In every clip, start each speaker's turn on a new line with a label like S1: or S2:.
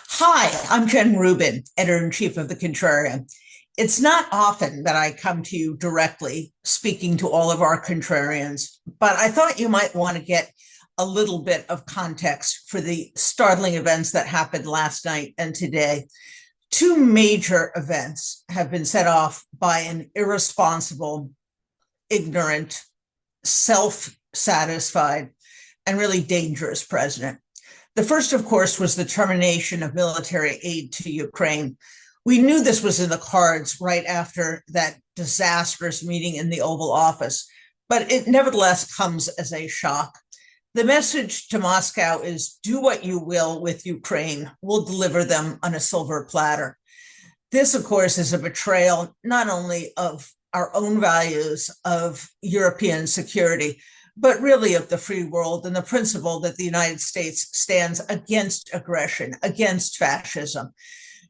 S1: Hi, I'm Jen Rubin, editor-in-chief of the Contrarian. It's not often that I come to you directly speaking to all of our contrarians, but I thought you might want to get a little bit of context for the startling events that happened last night and today. Two major events have been set off by an irresponsible, ignorant, self-satisfied, and really dangerous president. The first, of course, was the termination of military aid to Ukraine. We knew this was in the cards right after that disastrous meeting in the Oval Office, but it nevertheless comes as a shock. The message to Moscow is do what you will with Ukraine. We'll deliver them on a silver platter. This, of course, is a betrayal not only of our own values of European security, but really of the free world and the principle that the United States stands against aggression, against fascism.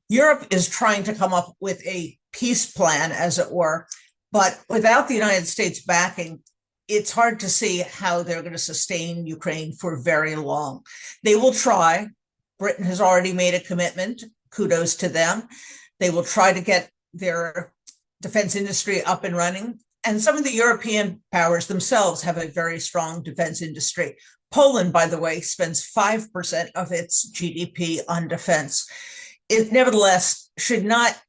S1: Europe is trying to come up with a peace plan, as it were, but without the United States backing, it's hard to see how they're going to sustain Ukraine for very long. They will try. Britain has already made a commitment. Kudos to them. They will try to get their defense industry up and running. And some of the European powers themselves have a very strong defense industry. Poland, by the way, spends 5% of its GDP on defense. It nevertheless should not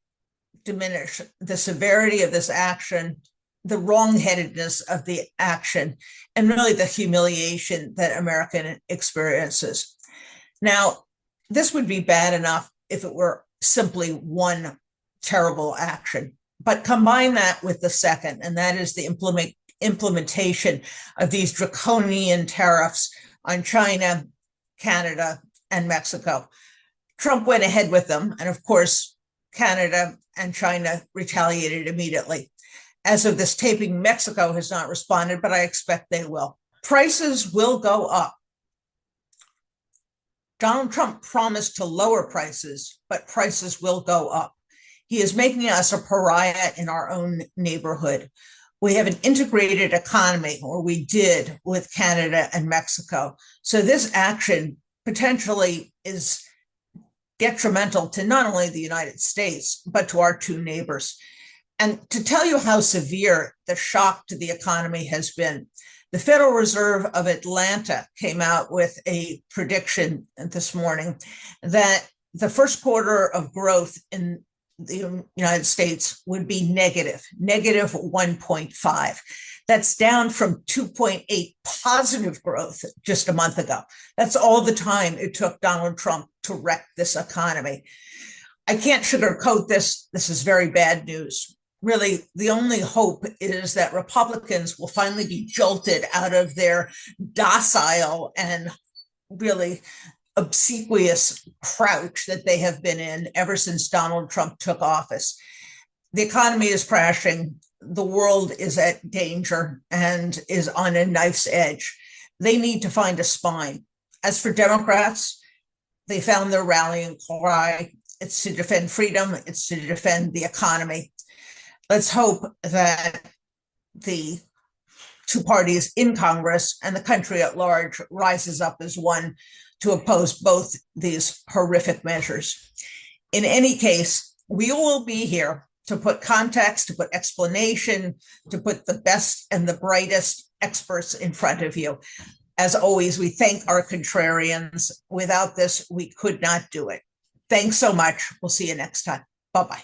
S1: diminish the severity of this action, the wrongheadedness of the action, and really the humiliation that America experiences. Now, this would be bad enough if it were simply one terrible action. But combine that with the second, and that is the implementation of these draconian tariffs on China, Canada, and Mexico. Trump went ahead with them, and of course, Canada and China retaliated immediately. As of this taping, Mexico has not responded, but I expect they will. Prices will go up. Donald Trump promised to lower prices, but prices will go up. He is making us a pariah in our own neighborhood. We have an integrated economy, or we did, with Canada and Mexico. So this action potentially is detrimental to not only the United States, but to our two neighbors. And to tell you how severe the shock to the economy has been, the Federal Reserve of Atlanta came out with a prediction this morning that the first quarter of growth in the United States would be negative 1.5. That's down from 2.8 positive growth just a month ago. That's all the time it took Donald Trump to wreck this economy. I can't sugarcoat this. This is very bad news. Really, the only hope is that Republicans will finally be jolted out of their docile and really obsequious crouch that they have been in ever since Donald Trump took office. The economy is crashing. The world is at danger and is on a knife's edge. They need to find a spine. As for Democrats, they found their rallying cry. It's to defend freedom. It's to defend the economy. Let's hope that the two parties in Congress and the country at large rises up as one to oppose both these horrific measures. In any case, we will be here to put context, to put explanation, to put the best and the brightest experts in front of you. As always, we thank our contrarians. Without this, we could not do it. Thanks so much. We'll see you next time. Bye-bye.